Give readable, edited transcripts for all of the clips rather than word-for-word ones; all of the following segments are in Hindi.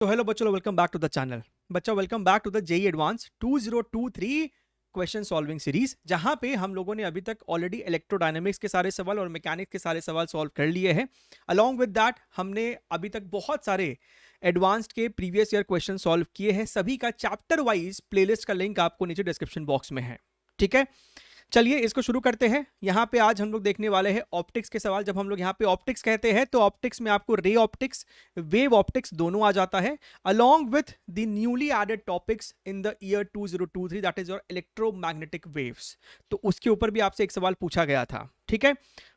तो हेलो बच्चों, welcome back to the channel. बच्चों welcome back to the JEE advanced 2023 question solving series, जहां पे हम लोगों ने अभी तक ऑलरेडी इलेक्ट्रोडायनेमिक्स के सारे सवाल और मैकेनिक्स के सारे सवाल सॉल्व कर लिए हैं। अलॉन्ग विद दैट हमने अभी तक बहुत सारे एडवांस्ड के प्रीवियस ईयर क्वेश्चन सॉल्व किए हैं। सभी का चैप्टर वाइज प्लेलिस्ट का लिंक आपको नीचे डिस्क्रिप्शन बॉक्स में है। ठीक है, चलिए इसको शुरू करते हैं। यहाँ पे आज हम लोग देखने वाले हैं ऑप्टिक्स के सवाल। जब हम लोग यहाँ पे ऑप्टिक्स कहते हैं तो ऑप्टिक्स में आपको रे ऑप्टिक्स, वेव ऑप्टिक्स दोनों आ जाता है, along with the newly added topics in the year 2023, that is your electromagnetic waves. तो उसके ऊपर भी आपसे एक सवाल पूछा गया था। ठीक है,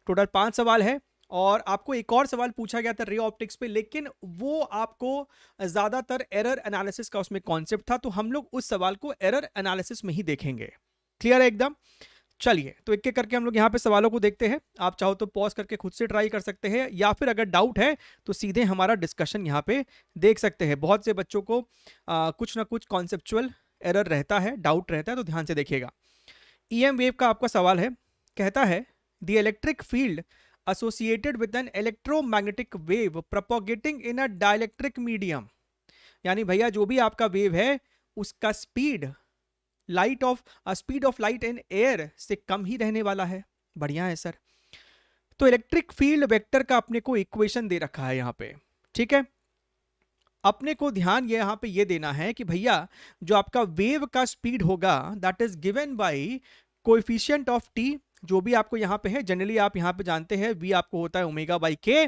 टोटल 5 सवाल है और आपको एक और सवाल पूछा गया था रे ऑप्टिक्स पे, लेकिन वो आपको ज्यादातर एरर एनालिसिस का उसमें कॉन्सेप्ट था, तो हम लोग उस सवाल को एरर एनालिसिस में ही देखेंगे। क्लियर है एकदम? चलिए तो एक एक करके हम लोग यहाँ पे सवालों को देखते हैं। आप चाहो तो पॉज करके खुद से ट्राई कर सकते हैं, या फिर अगर डाउट है तो सीधे हमारा डिस्कशन यहाँ पे देख सकते हैं। बहुत से बच्चों को कुछ ना कुछ कॉन्सेप्चुअल एरर रहता है, डाउट रहता है, तो ध्यान से देखिएगा। ईएम वेव का आपका सवाल है, कहता है the electric field associated with an electromagnetic wave propagating in a dielectric medium. यानी भैया जो भी आपका वेव है उसका speed speed of light in air से कम ही रहने वाला है। बढ़िया है सर। तो इलेक्ट्रिक फील्ड वेक्टर का अपने को इक्वेशन दे रखा है यहाँ पे। ठीक है, अपने को ध्यान ये यहाँ पे ये देना है कि भैया जो आपका वेव का स्पीड होगा that is given by coefficient of T. जो भी आपको यहाँ पे है, जनरली आप यहाँ पे जानते हैं वी आपको होता है ओमेगा बाई के।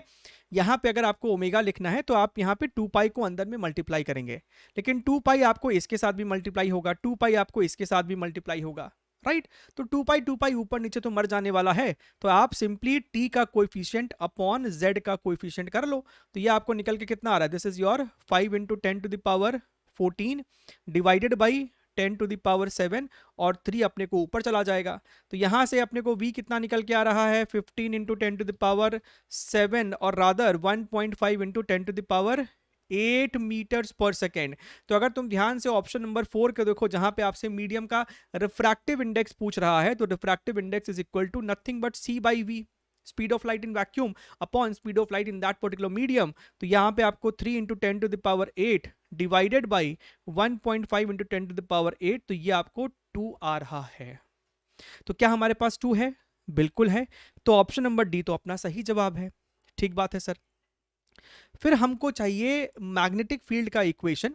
यहाँ पे अगर आपको ओमेगा लिखना है तो आप यहाँ पे 2 पाई को अंदर में मल्टीप्लाई करेंगे, लेकिन 2 पाई आपको इसके साथ भी मल्टीप्लाई होगा, 2 पाई आपको इसके साथ भी मल्टीप्लाई होगा, राइट। तो 2 पाई ऊपर नीचे तो मर जाने वाला है, तो आप सिंपली टी का कोएफिशिएंट अपॉन जेड का कोएफिशिएंट कर लो। तो ये आपको निकल के कितना आ रहा है, this is your 5 into 10 to the power 14 divided by 10 to the power 7, और 3 अपने को ऊपर चला जाएगा। तो यहां से अपने को v कितना निकल के आ रहा है, 15 इंटू 10 टू द पावर 7, और rather 1.5 into 10 to the power 8 metres पर सेकेंड। तो अगर तुम ध्यान से ऑप्शन नंबर 4 के देखो, जहां पे आपसे मीडियम का रिफ्रैक्टिव इंडेक्स पूछ रहा है, तो refractive index is equal to nothing but c by V, speed of light in vacuum upon speed of light in that particular medium. तो यहाँ पे आपको 3 into 10 to the power 8 divided by 1.5 into 10 to the power 8, तो ये आपको 2 आ रहा है। तो क्या हमारे पास 2 है? बिल्कुल है। तो ऑप्शन नंबर डी तो अपना सही जवाब है। ठीक बात है सर। फिर हमको चाहिए मैग्नेटिक फील्ड का इक्वेशन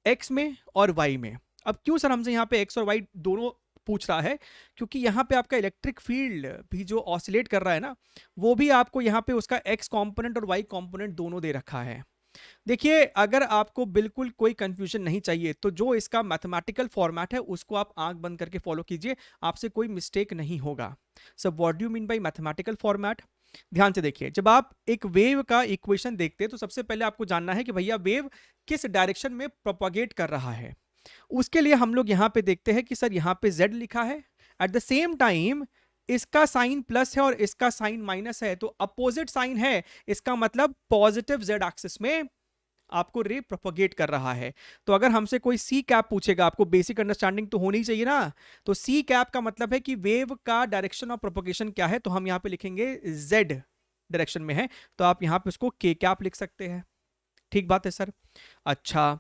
एक्स में और वाई में। अब क्यों सर हमसे यहाँ पे एक्स और वाई दोनों पूछ रहा है? क्योंकि यहाँ पे आपका इलेक्ट्रिक फील्ड भी जो ऑसिलेट कर रहा है ना, वो भी आपको यहाँ पे उसका एक्स कंपोनेंट और वाई कंपोनेंट दोनों दे रखा है। देखिए, अगर आपको बिल्कुल कोई कंफ्यूजन नहीं चाहिए तो जो इसका मैथमेटिकल फॉर्मेट है उसको आप आंख बंद करके फॉलो कीजिए, आपसे कोई मिस्टेक नहीं होगा। Sir what do you mean by mathematical format? ध्यान से देखिए, जब आप एक वेव का इक्वेशन देखते हैं तो सबसे पहले आपको जानना है कि भैया वेव किस डायरेक्शन में प्रोपागेट कर रहा है। उसके लिए हम लोग यहां पे देखते हैं कि सर यहां पे z लिखा है, एट द सेम टाइम इसका साइन प्लस है और इसका साइन माइनस है, तो अपोजिट साइन है, इसका मतलब पॉजिटिव z एक्सिस में आपको रे प्रोपोगेट कर रहा है। तो अगर हमसे कोई सी कैप पूछेगा, आपको बेसिक अंडरस्टैंडिंग तो होनी चाहिए ना, तो सी कैप का मतलब है कि वेव का डायरेक्शन ऑफ प्रोपोगेशन क्या है, तो हम यहां पे लिखेंगे जेड डायरेक्शन में है, तो आप यहां पे उसको के कैप लिख सकते हैं। ठीक बात है सर। अच्छा,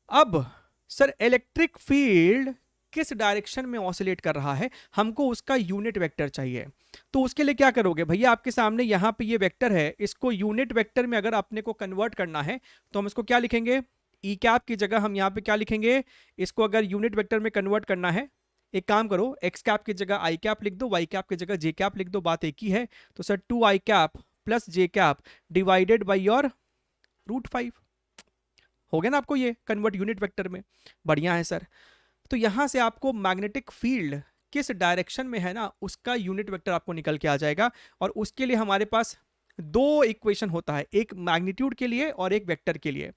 अब सर इलेक्ट्रिक फील्ड किस डायरेक्शन में ऑसिलेट कर रहा है, हमको उसका यूनिट वेक्टर चाहिए। तो उसके लिए क्या करोगे भैया, आपके सामने यहाँ पे ये वेक्टर है, इसको यूनिट वेक्टर में अगर अपने को कन्वर्ट करना है तो हम इसको क्या लिखेंगे, ई कैप की जगह हम यहाँ पे क्या लिखेंगे, इसको अगर यूनिट वेक्टर में कन्वर्ट करना है, एक काम करो, एक्स कैप की जगह आई कैप लिख दो, वाई कैप की जगह जे कैप लिख दो, बात एक ही है। तो sir 2 I cap plus J cap divided by your √5 हो गया ना आपको ये कन्वर्ट यूनिट वेक्टर में। बढ़िया है सर। तो यहां से आपको मैग्नेटिक फील्ड किस डायरेक्शन में है ना, उसका यूनिट वेक्टर आपको निकल के आ जाएगा। और उसके लिए हमारे पास 2 इक्वेशन होता है, एक मैग्नीट्यूड के लिए और एक वेक्टर के लिए।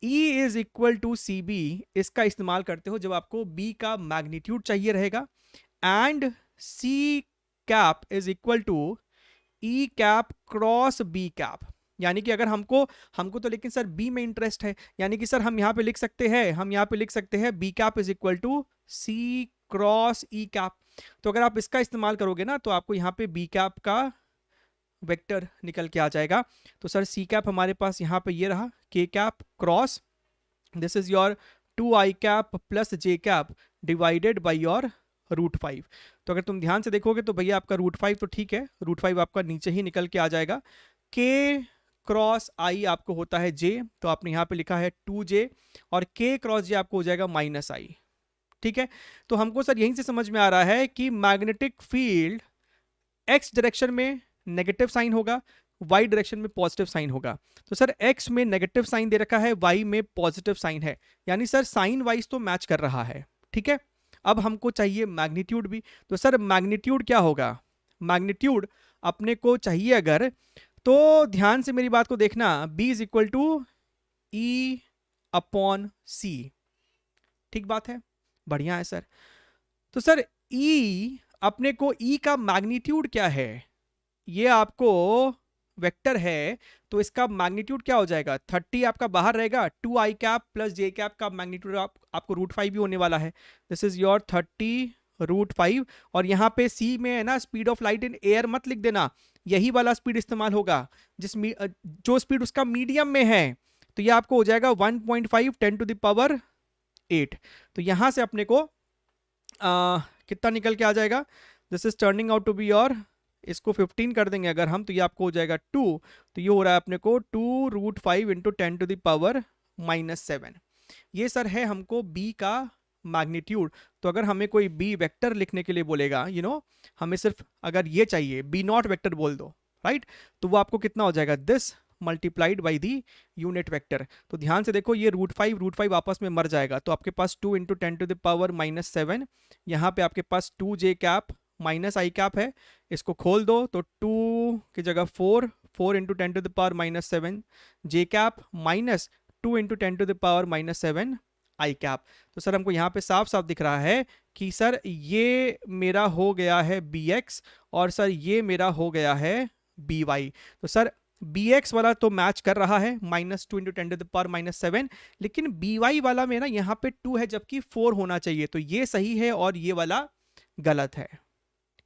E is equal to C B, इसका इस्तेमाल करते हो जब आपको B का मैग्नीट्यूड चाहिए रहेगा, and C cap is equal to E cap cross B cap. यानी कि अगर हमको हमको तो लेकिन सर बी में इंटरेस्ट है, यानी कि सर हम यहाँ पे लिख सकते हैं, B cap is equal to C cross E cap. तो अगर आप इसका इस्तेमाल करोगे ना तो आपको यहाँ पे बी कैप का वेक्टर निकल के आ जाएगा। तो सर सी कैप हमारे पास यहाँ पे ये रहा के cap cross this is your 2i cap plus J cap divided by your √5। तो अगर तुम ध्यान से देखोगे तो भैया आपका √5 तो ठीक है, √5 आपका नीचे ही निकल के आ जाएगा। के क्रॉस आई आपको होता है जे, तो आपने यहाँ पे लिखा है 2j और के क्रॉस जे आपको हो जाएगा -i। ठीक है, तो हमको सर यहीं से समझ में आ रहा है कि मैग्नेटिक फील्ड एक्स डायरेक्शन में नेगेटिव साइन होगा, वाई डायरेक्शन में पॉजिटिव साइन होगा। तो सर एक्स में नेगेटिव साइन दे रखा है, वाई में पॉजिटिव साइन है, यानी सर साइन वाइज तो मैच कर रहा है। ठीक है, अब हमको चाहिए मैग्नीट्यूड भी। तो सर मैग्नीट्यूड क्या होगा, मैग्नीट्यूड अपने को चाहिए अगर, तो ध्यान से मेरी बात को देखना, B is equal to E/C। ठीक बात है, बढ़िया है सर। तो सर E अपने को E का मैग्नीट्यूड क्या है, ये आपको वेक्टर है तो इसका मैग्नीट्यूड क्या हो जाएगा, 30 आपका बाहर रहेगा, 2i कैप प्लस जे कैप का मैग्नीट्यूड आपको √5 भी होने वाला है। दिस इज योर 30 √5 और यहाँ पे C में है ना speed of light in air मत लिख देना, यही वाला स्पीड इस्तेमाल होगा जो स्पीड उसका मीडियम में है। तो ये आपको हो जाएगा 1.5 10⁸ तो यहाँ से अपने को कितना निकल के आ जाएगा, this is turning out to be your, इसको 15 कर देंगे अगर हम, तो ये आपको हो जाएगा 2, तो ये हो रहा है अपने को 2√5 × 10⁻⁻7। ये सर है हमको B का मैग्नीट्यूड। तो अगर हमें कोई B वेक्टर लिखने के लिए बोलेगा, हमें सिर्फ अगर ये चाहिए B0 वेक्टर बोल दो, राइट, तो वो आपको कितना हो जाएगा, this multiplied by the unit vector. तो ध्यान से देखो ये √5 आपस में मर जाएगा, तो आपके पास 2 × 10⁻⁻7, यहाँ पे आपके पास 2j कैप -i कैप है, इसको खोल दो तो 2 की जगह 4 × 10⁻⁻7 j कैप -2 × 10⁻⁻7 i कैप। तो सर हमको यहाँ पे साफ साफ दिख रहा है कि सर ये मेरा हो गया है bx और सर ये मेरा हो गया है by। तो सर bx वाला तो मैच कर रहा है -2 × 10⁻⁻7, लेकिन by वाला में ना यहाँ पे 2 है जबकि 4 होना चाहिए, तो ये सही है और ये वाला गलत है।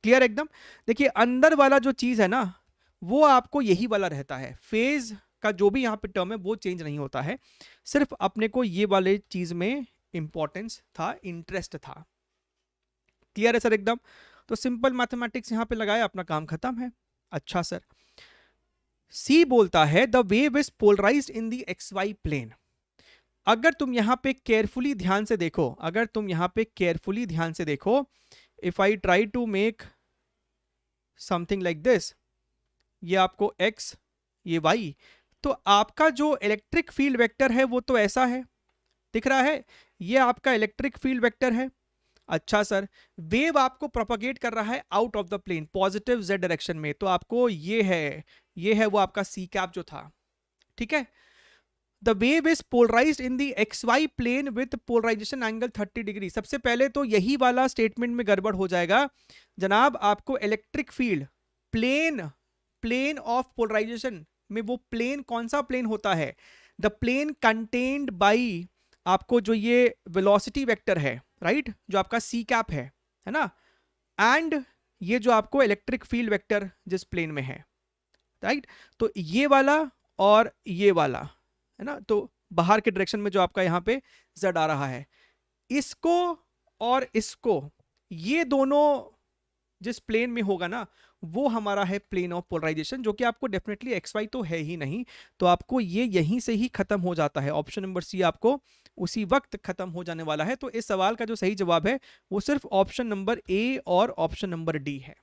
क्लियर एकदम। देखिए अंदर वाला जो चीज है ना वो आपको यही वाला रहता है, फेज का जो भी यहाँ पे टर्म है वो चेंज नहीं होता है, सिर्फ अपने को ये वाले चीज में इंपॉर्टेंस था, इंटरेस्ट था। क्लियर है सर एकदम। तो सिंपल मैथमेटिक्स यहाँ पे लगाया, अपना काम खत्म है। अच्छा सर, सी बोलता है the wave is polarised in the XY plane. अगर तुम यहाँ पे केयरफुली ध्यान से देखो, अगर तुम यहाँ पे केयरफुली ध्यान से देखो, if I try to make something like this, ये आपको x ये y, तो आपका जो इलेक्ट्रिक फील्ड वेक्टर है वो तो ऐसा है, दिख रहा है, ये आपका इलेक्ट्रिक फील्ड वेक्टर है। अच्छा सर, वेव आपको प्रोपगेट कर रहा है out of the plane positive z direction में, तो आपको ये है वो आपका सी कैप जो था। ठीक है, the wave is polarised in the XY plane with polarisation angle 30 degree. सबसे पहले तो यही वाला स्टेटमेंट में गड़बड़ हो जाएगा जनाब, आपको electric field plane of polarisation में, वो प्लेन कौन सा प्लेन होता है, द प्लेन कंटेन्ड बाई आपको जो ये वेलोसिटी वेक्टर है, राइट, जो आपका सी कैप है ना, एंड ये जो आपको इलेक्ट्रिक फील्ड वेक्टर जिस प्लेन में है, राइट, तो ये वाला और ये वाला है ना, तो बाहर के डायरेक्शन में जो आपका यहाँ पे z आ रहा है, इसको और इसको, ये दोनों जिस प्लेन में होगा ना वो हमारा है प्लेन ऑफ पोलराइजेशन, जो कि आपको डेफिनेटली XY तो है ही नहीं, तो आपको ये यहीं से ही खत्म हो जाता है। ऑप्शन नंबर सी आपको उसी वक्त खत्म हो जाने वाला है। तो इस सवाल का जो सही जवाब है वो सिर्फ ऑप्शन नंबर ए और ऑप्शन नंबर डी है।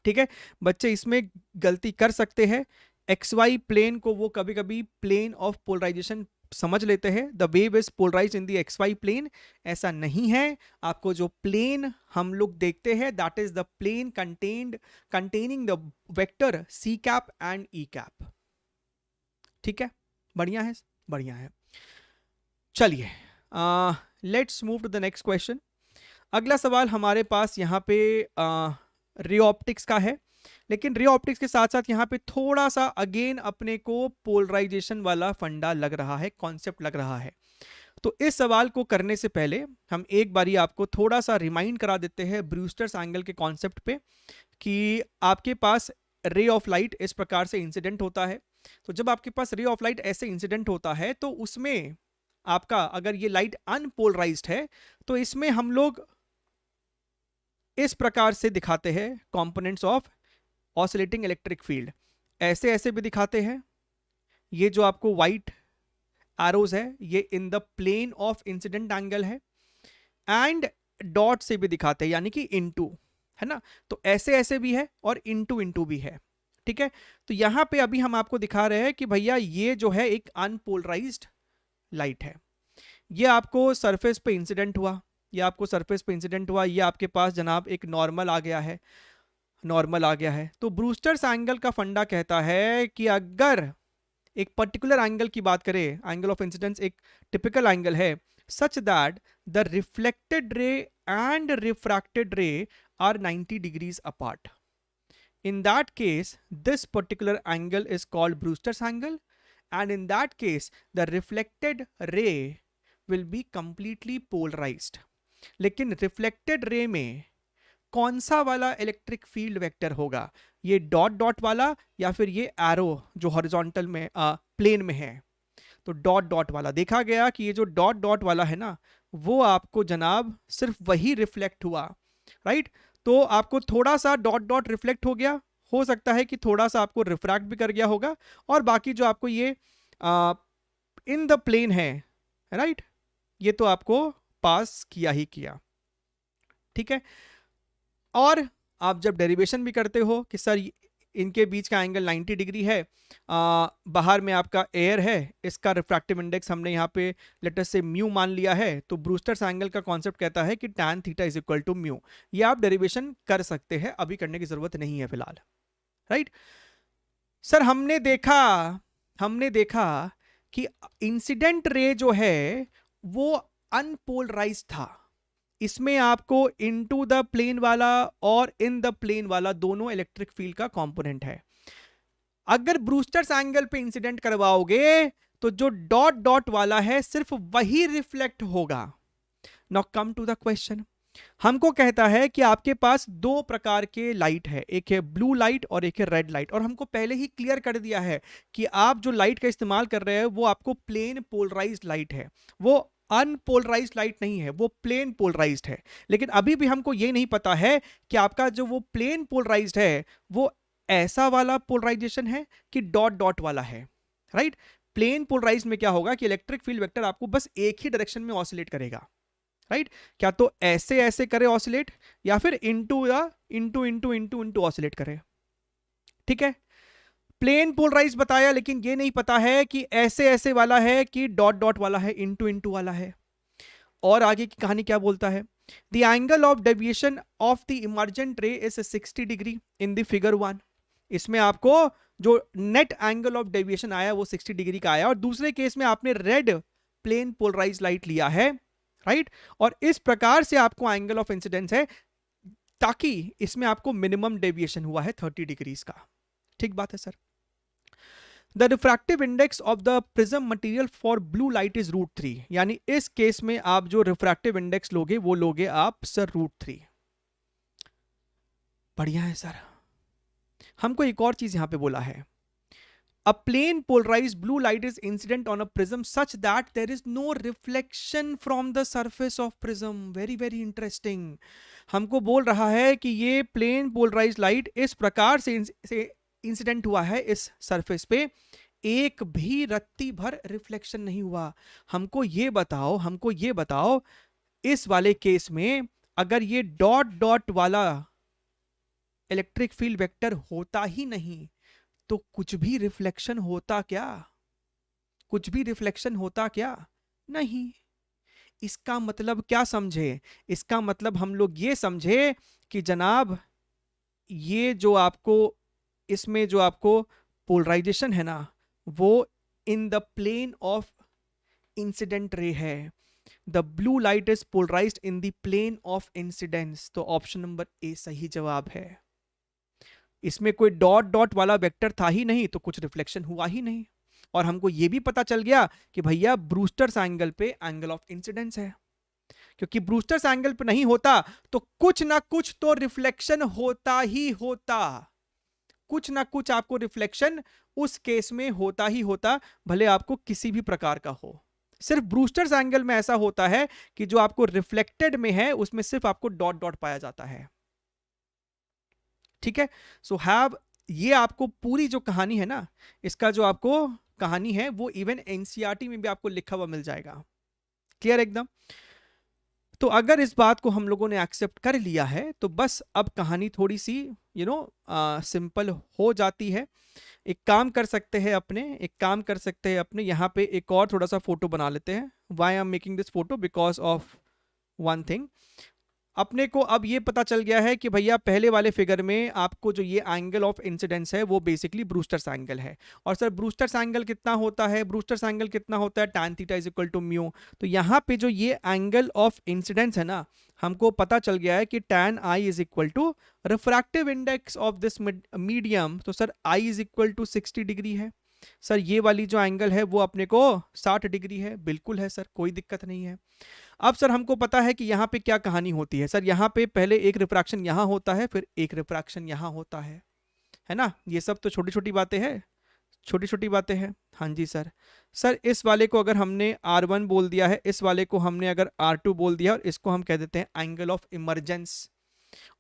ठीक है बच्चे, इसमें गलती कर सकते हैं, XY प्लेन को वो कभी कभी प्लेन ऑफ पोलराइजेशन समझ लेते हैं, the wave is polarised in the XY plane. ऐसा नहीं है, आपको जो प्लेन हम लोग देखते हैं that is the plane containing the vector C cap and E cap. ठीक है, बढ़िया है, बढ़िया है। चलिए let's move to the next question. अगला सवाल हमारे पास यहाँ पे रे ऑप्टिक्स का है, लेकिन रे ऑप्टिक्स के साथ साथ यहाँ पे थोड़ा सा अगेन अपने को पोलराइजेशन वाला फंडा लग रहा है, कॉन्सेप्ट लग रहा है। तो इस सवाल को करने से पहले हम एक बारी आपको थोड़ा सा रिमाइंड करा देते हैं ब्रूस्टर्स एंगल के कॉन्सेप्ट पे, कि आपके पास रे ऑफ लाइट इस प्रकार से इंसिडेंट होता है। तो जब आपके पास रे ऑफ लाइट ऐसे इंसिडेंट होता है तो उसमें आपका अगर ये लाइट अनपोलराइज्ड है तो इसमें हम लोग इस प्रकार से दिखाते हैं components of oscillating electric field. ऐसे ऐसे भी दिखाते हैं। ये जो आपको व्हाइट एरोज है ये in the plane of incident angle है, एंड डॉट से भी दिखाते हैं यानी कि इनटू, है ना। तो ऐसे ऐसे भी है और इनटू इनटू भी है, ठीक है। तो यहां पे अभी हम आपको दिखा रहे हैं कि भैया ये जो है एक अनपोलराइज्ड लाइट है। ये आपको सरफेस पे इंसिडेंट हुआ, ये आपको सरफेस पे इंसिडेंट हुआ, ये आपके पास जनाब एक नॉर्मल आ गया है, नॉर्मल आ गया है। तो ब्रूस्टर्स एंगल का फंडा कहता है कि अगर एक पर्टिकुलर एंगल की बात करें, एंगल ऑफ इंसिडेंस एक टिपिकल एंगल है such that the reflected ray and refracted ray are 90 degrees apart, in that case this particular angle is called Brewster's angle, and in that case the reflected ray will be completely polarized। लेकिन रिफ्लेक्टेड रे में कौन सा वाला इलेक्ट्रिक फील्ड वेक्टर होगा, ये डॉट डॉट वाला या फिर ये एरो जो हॉरिजॉन्टल में प्लेन में है। तो डॉट डॉट वाला देखा गया कि ये जो डॉट डॉट वाला है ना वो आपको जनाब सिर्फ वही रिफ्लेक्ट हुआ, राइट। तो आपको थोड़ा सा डॉट डॉट रिफ्लेक्ट हो गया, हो सकता है कि थोड़ा सा आपको रिफ्रैक्ट भी कर गया होगा, और बाकी जो आपको ये इन द प्लेन है, राइट, ये तो आपको पास किया ही किया, ठीक है। और आप जब डेरिवेशन भी करते हो कि सर इनके बीच का एंगल 90 डिग्री है, बाहर में आपका एयर है, इसका रिफ्रैक्टिव इंडेक्स हमने यहाँ पे लेटर से म्यू मान लिया है, तो ब्रूस्टर्स एंगल का कॉन्सेप्ट कहता है कि tan theta is equal to mu. ये आप डेरिवेशन कर सकते हैं, अभी करने की जरूरत नहीं है फिलहाल, राइट। सर हमने देखा कि इंसिडेंट रे जो है वो अनपोलराइज्ड था, इसमें आपको इनटू द प्लेन वाला और इन द प्लेन वाला दोनों इलेक्ट्रिक फील्ड का कंपोनेंट है। अगर ब्रूस्टर्स एंगल पे इंसिडेंट करवाओगे तो जो डॉट डॉट वाला है सिर्फ वही रिफ्लेक्ट होगा। Now come to the question, हमको कहता है कि आपके पास दो प्रकार के लाइट है, एक है ब्लू लाइट और एक है रेड लाइट, और हमको पहले ही क्लियर कर दिया है कि आप जो लाइट का इस्तेमाल कर रहे हैं वो आपको प्लेन पोलराइज्ड लाइट है, वो अनपोलराइज्ड लाइट नहीं है, वो प्लेन पोलराइज्ड है। लेकिन अभी भी हमको ये नहीं पता है कि आपका जो वो प्लेन पोलराइज्ड है वो ऐसा वाला पोलराइजेशन है कि डॉट डॉट वाला है, राइट। प्लेन पोलराइज्ड में क्या होगा कि इलेक्ट्रिक फील्ड वेक्टर आपको बस एक ही डायरेक्शन में ऑसिलेट करेगा, राइट। क्या तो ऐसे ऐसे करे ऑसिलेट या फिर इनटू या into into into into oscillate करे, ठीक है। प्लेन पोलराइज बताया, लेकिन ये नहीं पता है कि ऐसे ऐसे वाला है कि डॉट डॉट वाला है, इनटू इनटू वाला है। और आगे की कहानी क्या बोलता है, the angle of deviation of the emergent रे is 60 degree in the figure 1। इसमें आपको जो नेट एंगल ऑफ डेविएशन आया वो 60 डिग्री का आया, और दूसरे केस में आपने रेड प्लेन पोलराइज लाइट लिया है, राइट। और इस प्रकार से आपको एंगल ऑफ इंसिडेंस है ताकि इसमें आपको मिनिमम डेविएशन हुआ है 30 डिग्रीज का, ठीक बात है sir. The refractive index of the prism material for blue light is √3, यानी इस केस में आप जो रिफ्रैक्टिव इंडेक्स लोगे वो लोगे आप सर √3। बढ़िया है सर। हमको एक और चीज यहां पे बोला है, a plane polarized blue light is incident on a prism such that there is no reflection from the surface of prism। very very interesting। हमको बोल रहा है कि ये प्लेन पोलराइज्ड लाइट इस प्रकार से इंसिडेंट हुआ है इस सरफेस पे, एक भी रत्ती भर रिफ्लेक्शन नहीं हुआ। हमको ये बताओ इस वाले केस में अगर ये डॉट डॉट वाला इलेक्ट्रिक फील्ड वेक्टर होता ही नहीं तो कुछ भी रिफ्लेक्शन होता क्या? नहीं। इसका मतलब क्या समझे? इसका मतलब हम लोग ये समझे कि जनाब ये जो आपको इसमें जो आपको पोलराइजेशन है ना वो in the plane of incident ray है। The blue light is polarised in the plane of incidence. तो ऑप्शन नंबर ए सही जवाब है। इसमें कोई डॉट डॉट वाला वेक्टर था ही नहीं तो कुछ रिफ्लेक्शन हुआ ही नहीं। और हमको यह भी पता चल गया कि भैया ब्रूस्टर्स एंगल पे एंगल ऑफ इंसिडेंस है, क्योंकि ब्रूस्टर्स एंगल पे नहीं होता तो कुछ ना कुछ तो रिफ्लेक्शन होता ही होता, कुछ ना कुछ आपको रिफ्लेक्शन उस केस में होता ही होता, भले आपको किसी भी प्रकार का हो। सिर्फ ब्रूस्टर्स एंगल में ऐसा होता है कि जो आपको रिफ्लेक्टेड में है उसमें सिर्फ आपको डॉट डॉट पाया जाता है। ठीक है, सो हैव, ये आपको पूरी जो कहानी है ना, इसका जो आपको कहानी है वो इवन एनसीईआरटी में भी आपको लिखा हुआ मिल जाएगा। क्लियर एकदम? तो अगर इस बात को हम लोगों ने एक्सेप्ट कर लिया है तो बस अब कहानी थोड़ी सी सिंपल हो जाती है। एक काम कर सकते हैं अपने यहाँ पे एक और थोड़ा सा फोटो बना लेते हैं। Why I am making this photo, because of one thing. अपने को अब ये पता चल गया है कि भैया पहले वाले फिगर में आपको जो ये एंगल ऑफ इंसिडेंस है वो बेसिकली ब्रूस्टर्स एंगल है। और सर ब्रूस्टर्स एंगल कितना होता है? ब्रूस्टर्स एंगल कितना होता है? tan theta is equal to mu. तो यहाँ पे जो ये एंगल ऑफ इंसिडेंस है ना, हमको पता चल गया है कि tan i is equal to refractive index of this medium. तो sir i is equal to 60 degree है। सर ये वाली जो एंगल है वो अपने को 60 डिग्री है। बिल्कुल है सर, कोई दिक्कत नहीं है। अब सर हमको पता है कि यहाँ पे क्या कहानी होती है। सर यहाँ पे पहले एक रिफ्रैक्शन यहाँ होता है, फिर एक रिफ्रैक्शन यहाँ होता है ना? ये सब तो छोटी छोटी बातें हैं, छोटी छोटी बातें हैं। हाँ जी सर। सर इस वाले को अगर हमने R1 बोल दिया है, इस वाले को हमने अगर R2 बोल दिया, और इसको हम कह देते हैं एंगल ऑफ इमरजेंस,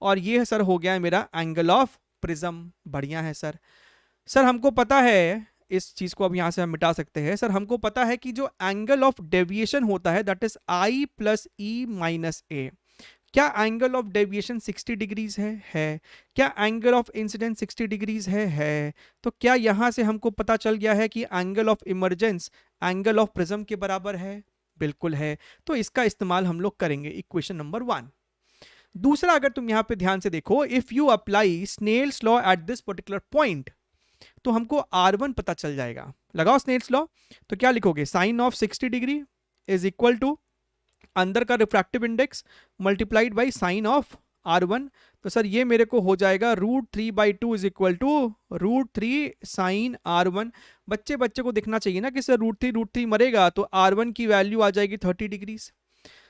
और ये सर हो गया है मेरा एंगल ऑफ प्रिज्म। बढ़िया है सर। सर हमको पता है, इस चीज को अब यहां से हम मिटा सकते हैं। सर हमको पता है कि जो एंगल ऑफ डेविएशन होता है that is I plus E minus A। क्या एंगल ऑफ डेविएशन 60 डिग्रीज है? क्या एंगल ऑफ इंसिडेंस 60 डिग्रीज है? तो क्या यहां से हमको पता चल गया है कि angle of emergence angle of prism के बराबर है? बिल्कुल है। तो इसका इस्तेमाल हम लोग करेंगे इक्वेशन नंबर 1। दूसरा, अगर तुम यहां पे ध्यान से देखो, if you apply Snell's law at this particular point, तो हमको R1 पता चल जाएगा। लगाओ स्नेल्स लॉ। तो क्या लिखोगे? Sine of 60 degree is equal to अंदर का refractive index multiplied by sine of R1। तो सर ये मेरे को हो जाएगा √3/2 is equal to √3 sign R1। बच्चे को दिखना चाहिए ना कि सर √3 मरेगा तो R1 की वैल्यू आ जाएगी 30 डिग्रीज।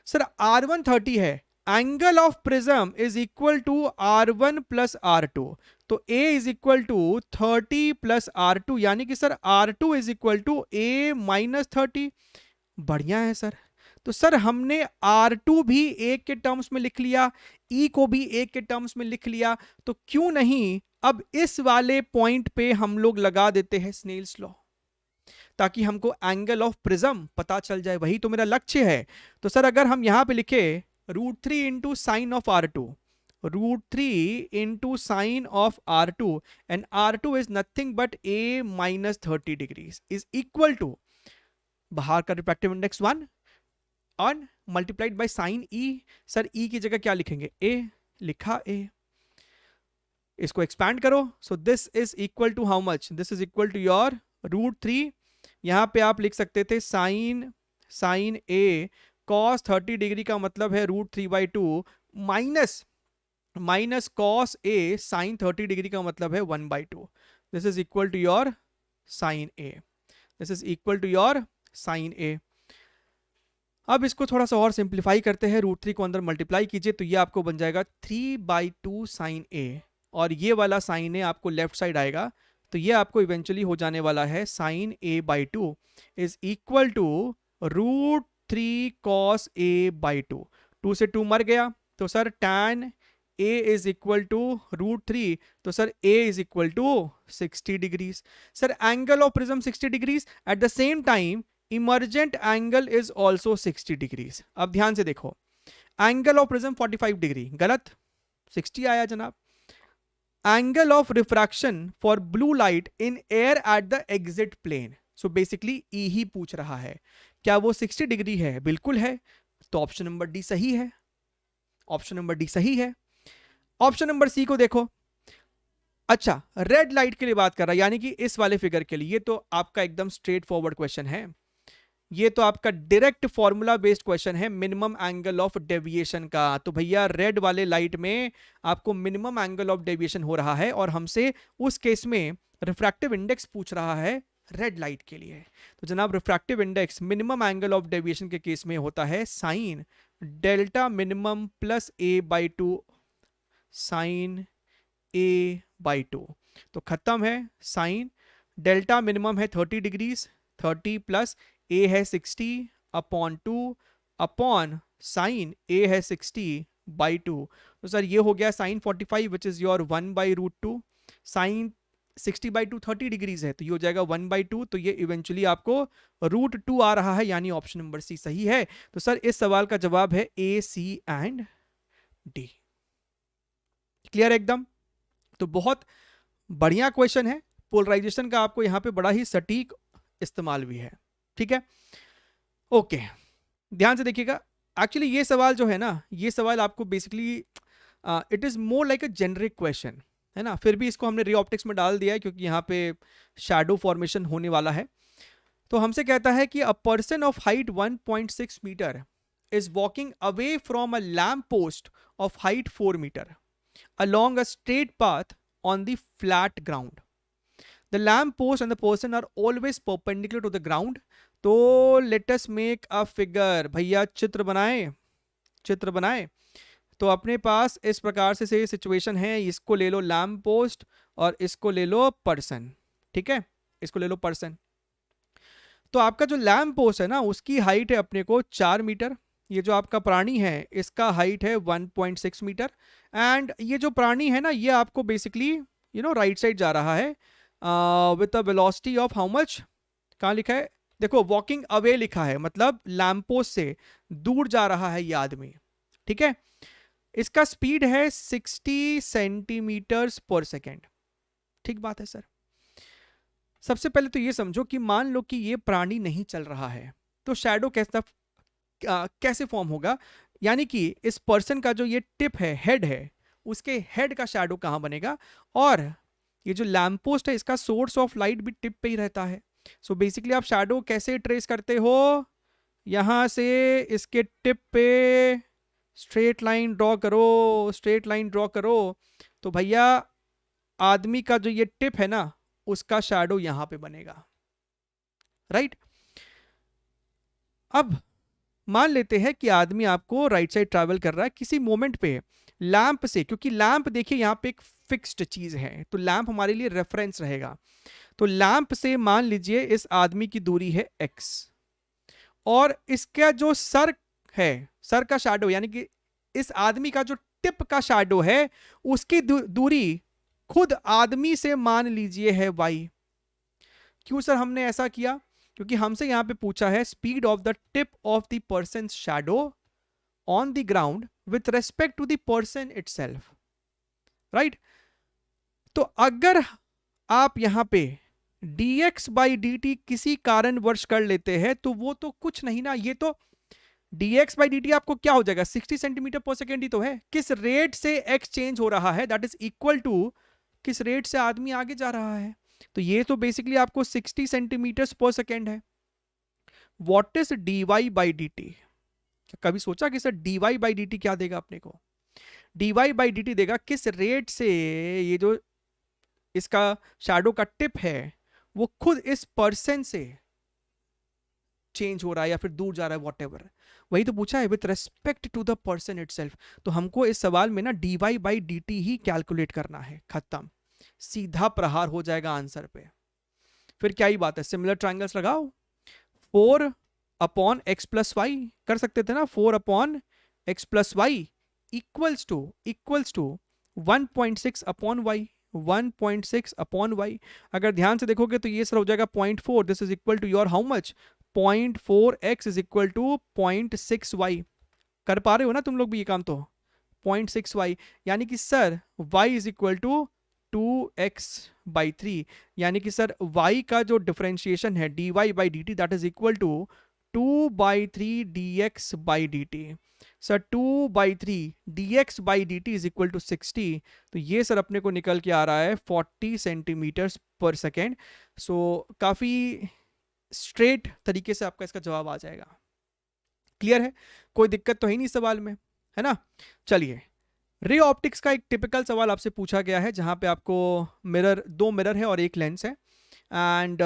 सर R1 30 है, angle of prism is equal to R1 plus R2। तो A is equal to 30 plus R2, यानी कि sir R2 is equal to A minus 30। बढ़िया है सर। तो सर हमने R2 भी A के टर्म्स में लिख लिया, E को भी A के टर्म्स में लिख लिया, तो क्यों नहीं अब इस वाले पॉइंट पे हम लोग लगा देते हैं स्नेल्स लॉ, ताकि हमको एंगल ऑफ प्रिज्म पता चल जाए। वही तो मेरा लक्ष्य है। तो सर अगर हम यहां पे लिखे √3 into sine of R2, √3 into sine of R2, and R2 is nothing but A minus 30 degrees is equal to, बाहर का रिफ्रैक्टिव इंडेक्स 1 और multiplied by sine E। Sir E की जगह क्या लिखेंगे? A, लिखा A। इसको एक्सपैंड करो, so this is equal to how much? This is equal to your √3। यहां पे आप लिख सकते थे साइन A cos 30 डिग्री का मतलब है √3/2 minus cos A sine 30 degree का मतलब है 1/2। This is equal to your sine A। This is equal to your sine A। अब इसको थोड़ा सा और सिंप्लीफाई करते हैं, √3 को अंदर मल्टीप्लाई कीजिए तो ये आपको बन जाएगा 3/2 साइन A, और ये वाला साइन A आपको लेफ्ट साइड आएगा, तो ये आपको इवेंचुअली हो जाने वाला है sine A/2 is equal to √3 cos A/2। 2 से 2 मर गया, तो sir tan A is equal to √3, तो sir A is equal to 60 degrees. Sir angle of prism 60 degrees, at the same time emergent angle is also 60 degrees. अब ध्यान से देखो, एंगल ऑफ प्रिज्म 45 डिग्री, गलत, 60 आया जनाब। Angle of refraction for blue light in air at the exit plane, so basically E ही पूछ रहा है, क्या वो 60 डिग्री है? बिल्कुल है। तो ऑप्शन नंबर डी सही है, ऑप्शन नंबर डी सही है। ऑप्शन नंबर सी को देखो। अच्छा, रेड लाइट के लिए बात कर रहा है, यानी कि इस वाले फिगर के लिए। ये तो आपका एकदम स्ट्रेट फॉरवर्ड क्वेश्चन है, ये तो आपका डायरेक्ट फॉर्मूला बेस्ड क्वेश्चन है मिनिमम एंगल ऑफ डेविएशन का। तो भैया रेड वाले लाइट में आपको मिनिमम एंगल ऑफ डेविएशन हो रहा है, और हमसे उस केस में रिफ्रैक्टिव इंडेक्स पूछ रहा है रेड लाइट के लिए। तो जनाब refractive index minimum angle of deviation के केस में होता है sine delta minimum plus A/2 sine A/2। तो खत्म है साइन। डेल्टा मिनिमम है 30 डिग्रीज, 30 प्लस ए है 60 अपॉन 2 अपॉन साइन ए है 60 बाई 2। तो सर ये हो गया sine 45 which is your 1/√2। Sine 60/2 30 degrees है तो ये हो जाएगा 1/2। तो ये इवेंचुअली आपको √2 आ रहा है, यानी ऑप्शन नंबर सी सही है। तो सर इस सवाल का जवाब है ए, सी एंड डी। क्लियर एकदम? तो बहुत बढ़िया क्वेश्चन है। पोलराइजेशन का आपको यहां पे बड़ा ही सटीक इस्तेमाल भी है। ठीक है, ओके, ध्यान से देखिएगा। एक्चुअली ये सवाल जो है ना, ये सवाल आपको basically it is more like a generic question है ना, फिर भी इसको हमने री ऑप्टिक्स में डाल दिया है क्योंकि यहाँ पे शैडो फॉर्मेशन होने वाला है। तो हमसे कहता है कि a person of height 1.6 metre is walking away from a lamp post of height 4 meter along a straight path on the flat ground. The lamp post and the person are always perpendicular to the ground. तो let us make a figure. भैया चित्र बनाए, चित्र बनाए। तो अपने पास इस प्रकार से सिचुएशन है, इसको ले लो लैम्प पोस्ट और इसको ले लो पर्सन। ठीक है, इसको ले लो पर्सन। तो आपका जो लैम्प पोस्ट है ना, उसकी हाइट है अपने को 4 मीटर। ये जो आपका प्राणी है इसका हाइट है 1.6 मीटर। एंड ये जो प्राणी है ना, ये आपको बेसिकली राइट साइड जा रहा है with a velocity of how much, कहाँ लिखा है देखो, वॉकिंग अवे लिखा है, मतलब लैम्प पोस्ट से दूर जा रहा है ये आदमी। ठीक है, इसका स्पीड है 60 सेंटीमीटर्स पर सेकेंड। ठीक बात है सर। सबसे पहले तो ये समझो कि मान लो कि ये प्राणी नहीं चल रहा है तो शैडो कैसे फॉर्म होगा, यानी कि इस पर्सन का जो ये टिप है, हेड है, उसके हेड का शैडो कहां बनेगा। और ये जो लैम्प पोस्ट है इसका सोर्स ऑफ लाइट भी टिप पे ही रहता है। सो बेसिकली आप शैडो कैसे ट्रेस करते हो, यहां से इसके टिप पे स्ट्रेट लाइन ड्रॉ करो, स्ट्रेट लाइन ड्रॉ करो। तो भैया आदमी का जो ये टिप है ना, उसका शैडो यहां पे बनेगा, राइट। अब मान लेते हैं कि आदमी आपको राइट साइड ट्रैवल कर रहा है, किसी मोमेंट पे लैंप से, क्योंकि लैंप देखिए यहां पे एक फिक्स्ड चीज है तो लैंप हमारे लिए रेफरेंस रहेगा। तो लैंप से मान लीजिए इस आदमी की दूरी है x और इसका जो सर है, सर का शैडो यानी कि इस आदमी का जो टिप का शैडो है उसकी दूरी खुद आदमी से मान लीजिए है y। क्यों सर हमने ऐसा किया, क्योंकि हमसे यहां पे पूछा है speed of the tip of the person shadow on the ground with respect to the person itself, right. तो अगर आप यहां पे dx बाई dt किसी कारणवश कर लेते हैं तो वो तो कुछ नहीं ना, ये तो dx बाई dt आपको क्या हो जाएगा, 60 सेंटीमीटर पर सेकेंड ही तो है। किस रेट से x चेंज हो रहा है दैट इज इक्वल टू किस रेट से आदमी आगे जा रहा है। तो ये तो बेसिकली आपको 60 सेंटीमीटर पर सेकेंड है। What is dy by dt, कभी सोचा कि सर dy बाई dt क्या देगा अपने को। dy बाई dt देगा किस रेट से ये जो इसका शैडो का टिप है वो खुद इस पर्सन से चेंज हो रहा है या फिर दूर जा रहा है, व्हाटएवर। वही तो पूछा है with respect to the person itself. तो हमको इस सवाल में ना dy बाई dt ही कैलकुलेट करना है, खत्म, सीधा प्रहार हो जाएगा आंसर पे। फिर क्या ही बात है, सिमिलर ट्रायंगल्स लगाओ। 4 अपॉन एक्स प्लस वाई कर सकते थे ना, 4 upon x plus y equals to 1.6 upon y, 1.6 upon y. अगर ध्यान से देखोगे तो ये सर हो जाएगा 0.4, this is equal to your how much, 0.4x is equal to 0.6y। कर पा रहे हो ना तुम लोग भी ये काम, तो 0.6y यानी कि sir y is equal to 2x by 3, यानी कि सर y का जो डिफरेंशिएशन है dy by dt that is equal to 2/3 dx by dt। Sir 2/3 dx by dt is equal to 60। तो ये सर अपने को निकल के आ रहा है 40 सेंटीमीटर पर सेकेंड। सो काफी स्ट्रेट तरीके से आपका इसका जवाब आ जाएगा। क्लियर है, कोई दिक्कत तो है नहीं सवाल में, है ना। चलिए, रे ऑप्टिक्स का एक टिपिकल सवाल आपसे पूछा गया है जहां पे आपको दो मिरर है और एक लेंस है। एंड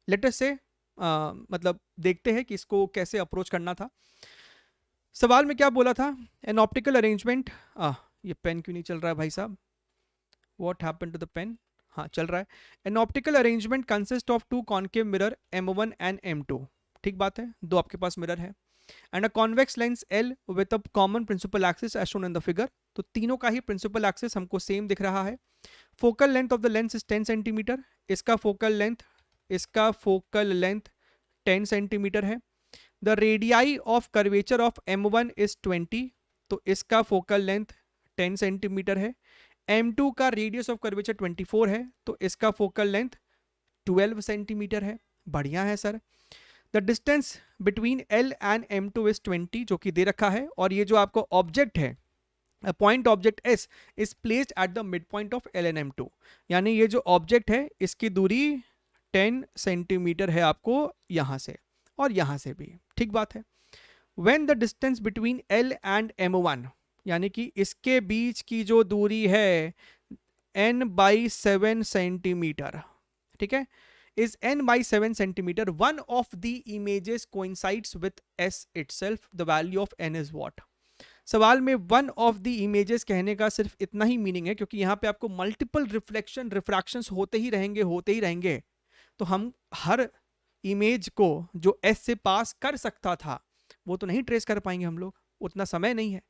लेट अस से मतलब देखते हैं कि इसको कैसे अप्रोच करना था। सवाल में क्या बोला था, एन ऑप्टिकल अरेंजमेंट, ये पेन क्यों नहीं चल रहा है भाई साहब, what happened to the pen? हाँ चल रहा है. An optical arrangement consist of two concave mirror M1 and M2. ठीक बात है, दो आपके पास मिरर है. And a convex lens L with a common principal axis as shown in the figure. तो तीनों का ही प्रिंसिपल एक्सिस हमको सेम दिख रहा है. Focal length of the lens is 10 centimetre. इसका फोकल लेंथ 10 सेंटीमीटर है. The radii of curvature of M1 is 20. तो इसका फोकल लेंथ 10 सेंटीमीटर है. M2 का रेडियस ऑफ कर्वेचर 24 है, तो इसका फोकल लेंथ 12 सेंटीमीटर है. बढ़िया है sir. The distance between L and M2 is 20, जो कि दे रखा है. और ये जो आपको ऑब्जेक्ट है, point object S is placed at the mid point of L and M2. यानी ये जो ऑब्जेक्ट है इसकी दूरी 10 सेंटीमीटर है आपको यहां से और यहां से भी. ठीक बात है. When the distance between L and M1, यानी कि इसके बीच की जो दूरी है n/7 सेंटीमीटर, ठीक है, is n/7 centimetre, one of the images coincides with S itself. The value of n is what? सवाल में वन ऑफ द इमेजेस कहने का सिर्फ इतना ही मीनिंग है, क्योंकि यहां पे आपको मल्टीपल रिफ्रैक्शंस होते ही रहेंगे. तो हम हर इमेज को जो S से पास कर सकता था वो तो नहीं ट्रेस कर पाएंगे हम लोग, उतना समय नहीं है.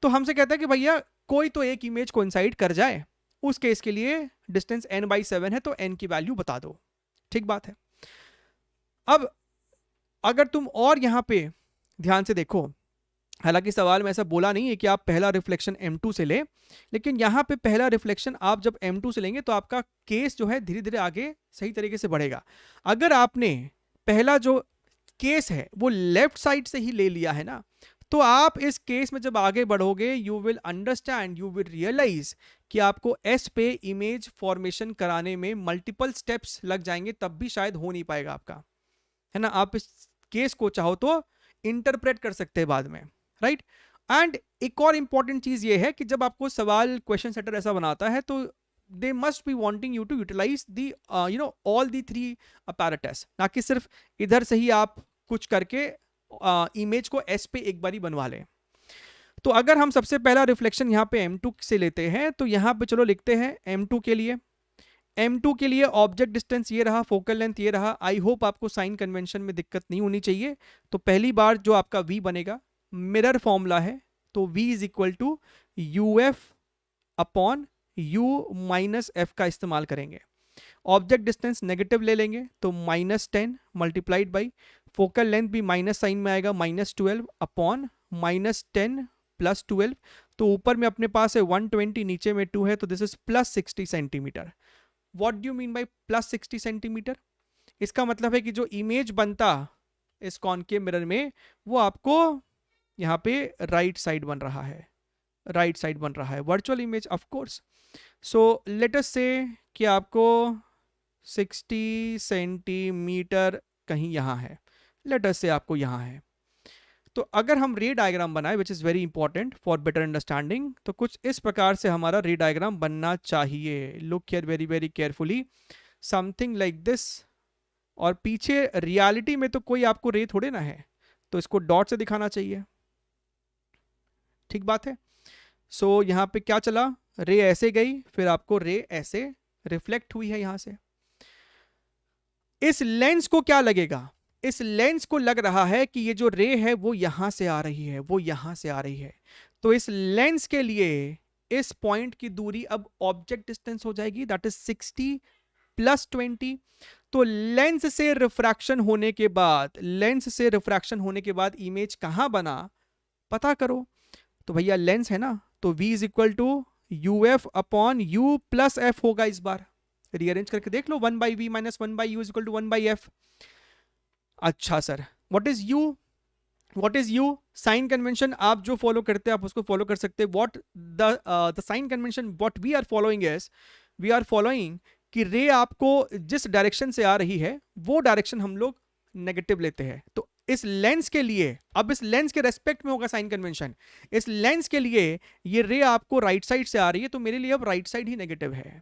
तो हमसे कहता है कि भैया कोई तो एक इमेज कोइंसाइड कर जाए. उस केस के लिए डिस्टेंस n/7 है, तो n की वैल्यू बता दो. ठीक बात है. अब अगर तुम और यहां पे ध्यान से देखो, हालांकि सवाल में ऐसा बोला नहीं है कि आप पहला रिफ्लेक्शन M2 से ले, लेकिन यहां पे पहला रिफ्लेक्शन आप जब M2 से लेंगे तो आपका केस जो है धीरे धीरे आगे सही तरीके से बढ़ेगा. अगर आपने पहला जो केस है वो लेफ्ट साइड से ही ले लिया है ना, तो आप इस केस में जब आगे बढ़ोगे you will understand, you will realise कि आपको S पे इमेज फॉर्मेशन कराने में मल्टीपल स्टेप्स लग जाएंगे, तब भी शायद हो नहीं पाएगा आपका, है ना. आप इस केस को चाहो तो इंटरप्रेट कर सकते हैं बाद में, राइट. एंड एक और इंपॉर्टेंट चीज ये है कि जब आपको सवाल क्वेश्चन सेटर ऐसा बनाता है तो they must be wanting you to utilise the all the 3 apparatus, ना कि सिर्फ इधर से ही आप कुछ करके इमेज को S पे एक बारी बनवा लें. तो अगर हम सबसे पहला रिफ्लेक्शन यहाँ पे M2 से लेते हैं, तो यहाँ पे चलो लिखते हैं M2 के लिए ऑब्जेक्ट डिस्टेंस ये रहा, फोकल लेंथ ये रहा. आई होप आपको साइन कन्वेंशन में दिक्कत नहीं होनी चाहिए. तो पहली बार जो आपका V बनेगा, मिरर फॉर्मूला है, तो V is equal to UF upon U minus F का इस्तेमाल करेंगे. ऑब्जेक्ट डिस्टेंस नेगेटिव ले लेंगे तो -10 मल्टीप्लाइड बाई फोकल लेंथ भी माइनस साइन में आएगा, -12 अपॉन -10 प्लस 12. तो ऊपर में अपने पास है 120, नीचे में 2 है, तो this is +60 centimetre. What do you mean by +60 centimetre? इसका मतलब है कि जो इमेज बनता इस कॉनकेव मिरर में वो आपको यहाँ पे राइट साइड बन रहा है, virtual image of course. So let us से कि आपको 60 सेंटीमीटर कहीं यहाँ है, लेट अस से आपको यहाँ है. तो अगर हम रे डायग्राम बनाए, which is very important for better understanding, तो कुछ इस प्रकार से हमारा रे डायग्राम बनना चाहिए. Look here very very carefully, something like this. और पीछे रियलिटी में तो कोई आपको रे थोड़े ना है, तो इसको डॉट से दिखाना चाहिए. ठीक बात है. सो यहाँ पे क्या चला, रे ऐसे गई, फिर आपको रे ऐसे रिफ्लेक्ट हुई है यहां से. इस लेंस को क्या लगेगा, इस लेंस को लग रहा है कि ये जो रे है वो यहां से आ रही है, तो इस लेंस के लिए इस पॉइंट की दूरी अब ऑब्जेक्ट डिस्टेंस हो जाएगी, दैट इज 60 + 20. तो लेंस से रिफ्रैक्शन होने के बाद इमेज कहां बना पता करो. तो भैया लेंस है ना, तो V is equal to UF upon U plus F होगा. इस बार रीअरेंज करके देख लो, 1/V minus 1/U is equal to 1/F. अच्छा sir, what is U? Sign convention आप जो फॉलो करते हैं आप उसको फॉलो कर सकते हैं. What the sign convention what we are following कि रे आपको जिस डायरेक्शन से आ रही है वो डायरेक्शन हम लोग नेगेटिव लेते हैं. तो इस लेंस के लिए, अब इस लेंस के रेस्पेक्ट में होगा साइन कन्वेंशन, इस लेंस के लिए ये रे आपको राइट साइड से आ रही है, तो मेरे लिए अब राइट साइड ही नेगेटिव है.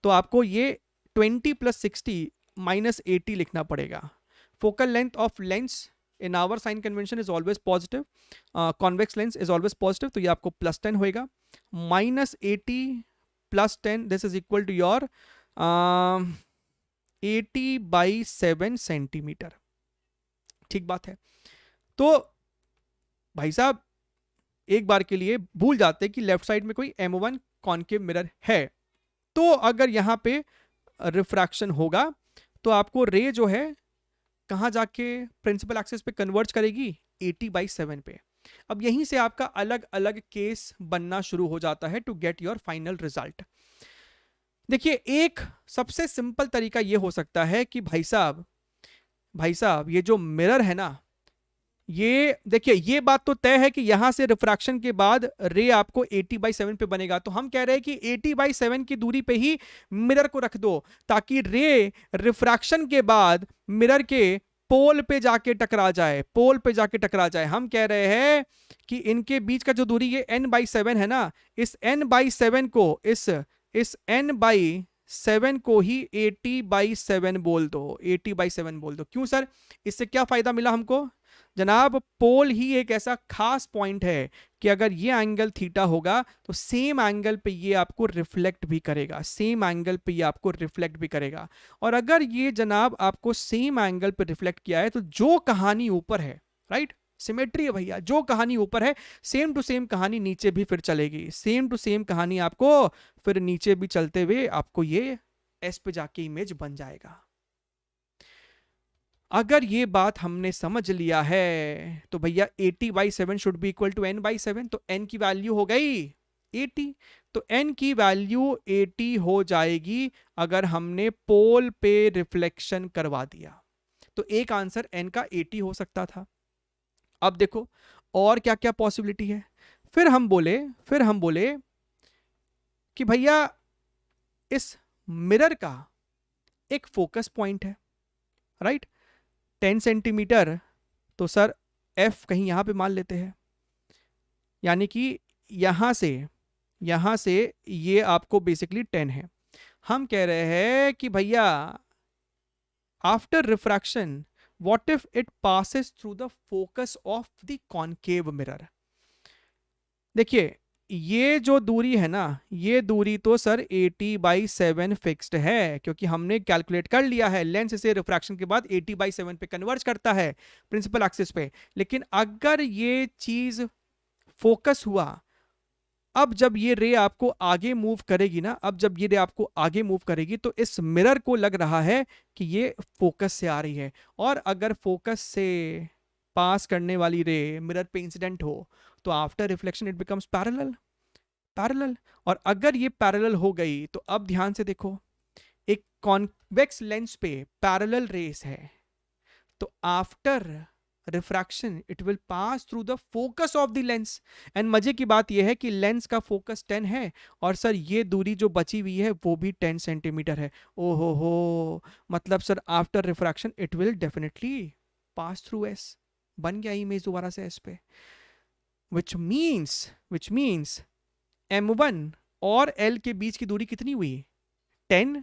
तो आपको ये 20 + 60 -80 लिखना पड़ेगा. Focal length of lens in our sign convention is always positive, convex lens is always positive, तो ये आपको +10 होएगा. -80 plus 10, this is equal to your 80/7 centimetre. ठीक बात है। तो भाई साहब एक बार के लिए भूल जाते हैं कि लेफ्ट साइड में कोई M1 कॉनकेव मिरर है। तो अगर यहां पे रिफ्रैक्शन होगा तो आपको रे जो है कहां जाके प्रिंसिपल एक्सिस पे कन्वर्ज करेगी, 80/7 पे। अब यहीं से आपका अलग अलग केस बनना शुरू हो जाता है to get your final result. देखिए एक सबसे सिंपल तरीका यह हो सकता है कि भाई साहब ये जो मिरर है ना, ये देखिए ये बात तो तय है कि यहां से रिफ्रैक्शन के बाद रे आपको 80/7 पे बनेगा। तो हम कह रहे हैं कि 80/7 की दूरी पे ही मिरर को रख दो ताकि रे रिफ्रैक्शन के बाद मिरर के पोल पे जाके टकरा जाए, पोल पे जाके टकरा जाए। हम कह रहे हैं कि इनके बीच का जो दूरी ये n/7 है ना, इस n/7 को इस n/7 को ही 80/7 बोल दो, 80/7 बोल दो। क्यों सर, इससे क्या फायदा मिला हमको? जनाब पोल ही एक ऐसा खास पॉइंट है कि अगर ये एंगल थीटा होगा तो सेम एंगल पे ये आपको रिफ्लेक्ट भी करेगा, सेम एंगल पे ये आपको रिफ्लेक्ट भी करेगा। और अगर ये जनाब आपको सेम एंगल पे रिफ्लेक्ट किया है तो जो कहानी ऊपर है, राइट, सिमेट्री है भैया, जो कहानी ऊपर है सेम टू सेम कहानी नीचे भी फिर चलेगी, सेम टू सेम कहानी आपको फिर नीचे भी चलते हुए आपको ये एस पे जाके इमेज बन जाएगा। अगर ये बात हमने समझ लिया है तो भैया 80/7 should be equal to n/7, तो n की वैल्यू हो गई 80, तो n की वैल्यू 80 हो जाएगी अगर हमने पोल पे रिफ्लेक्शन करवा दिया। तो एक आंसर n का 80 हो सकता था। अब देखो और क्या क्या पॉसिबिलिटी है। फिर हम बोले कि भैया इस मिरर का एक फोकस पॉइंट है, राइट, 10 सेंटीमीटर, तो सर f कहीं यहां पे मान लेते हैं, यानी कि यहां से ये आपको बेसिकली 10 है। हम कह रहे हैं कि भैया after refraction what if it passes through the focus of the concave mirror. देखिए ये जो दूरी है ना, ये दूरी तो सर 80/7 फिक्स्ड है, क्योंकि हमने कैलकुलेट कर लिया है लेंस से रिफ्रैक्शन के बाद 80/7 पे कन्वर्ज करता है प्रिंसिपल एक्सिस पे। लेकिन अगर ये चीज फोकस हुआ, अब जब ये रे आपको आगे मूव करेगी ना, अब जब ये रे आपको आगे मूव करेगी तो इस मिरर को लग रहा है कि ये फोकस से आ रही है, और अगर फोकस से पास करने वाली रे मिरर पे इंसिडेंट हो तो after reflection it becomes parallel. और अगर ये पैरेलल हो गई तो अब ध्यान से देखो, एक कॉन्वेक्स लेंस पे पैरेलल रेस है, तो after refraction it will pass through the focus of the lens. And मजे की बात यह है कि लेंस का फोकस 10 है और सर ये दूरी जो बची हुई है वो भी 10 सेंटीमीटर है। ओहो हो, मतलब sir after refraction it will definitely pass through S. बन गया इमेज दोबारा से एस पे, which means M1 और L के बीच की दूरी कितनी हुई? 10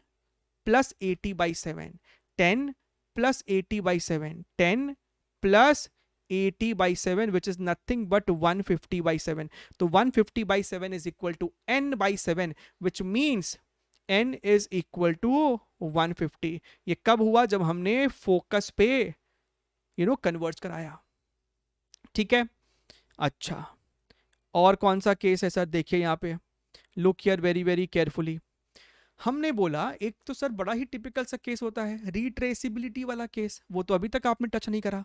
plus 80/7, 10 plus 80/7, 10 plus 80/7 which is nothing but 150/7. तो 150/7 is equal to n/7 which means n is equal to 150। ये कब हुआ? जब हमने फोकस पे कन्वर्ज कराया। ठीक है, अच्छा और कौन सा केस है सर? देखिए यहाँ पे, look here very very carefully. हमने बोला एक तो सर बड़ा ही टिपिकल सा केस होता है रीट्रेसिबिलिटी वाला केस, वो तो अभी तक आपने टच नहीं करा।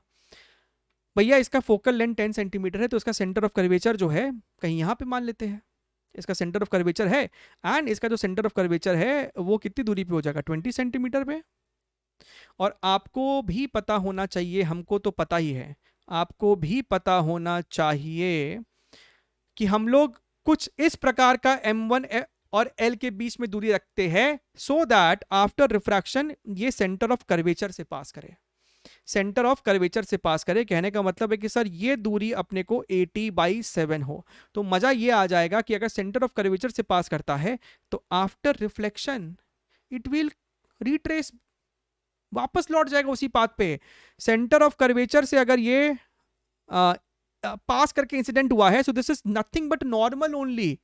भैया इसका फोकल लेंथ 10 सेंटीमीटर है तो इसका सेंटर ऑफ कर्वेचर जो है कहीं यहाँ पे मान लेते हैं, इसका सेंटर ऑफ कर्वेचर है, एंड इसका जो सेंटर ऑफ कर्वेचर है वो कितनी दूरी पे हो जाएगा? 20 सेंटीमीटर पे। और आपको भी पता होना चाहिए, हमको तो पता ही है, आपको भी पता होना चाहिए कि हम लोग कुछ इस प्रकार का M1 और L के बीच में दूरी रखते हैं सो दैट आफ्टर रिफ्रैक्शन ये सेंटर ऑफ कर्वेचर से पास करे, सेंटर ऑफ कर्वेचर से पास करे। कहने का मतलब है कि सर ये दूरी अपने को 80/7 हो, तो मजा ये आ जाएगा कि अगर सेंटर ऑफ कर्वेचर से पास करता है तो after reflection it will retrace, वापस लौट जाएगा उसी पाथ पे। सेंटर ऑफ कर्वेचर से अगर ये पास करके इंसिडेंट हुआ है, सो this is nothing but normal only,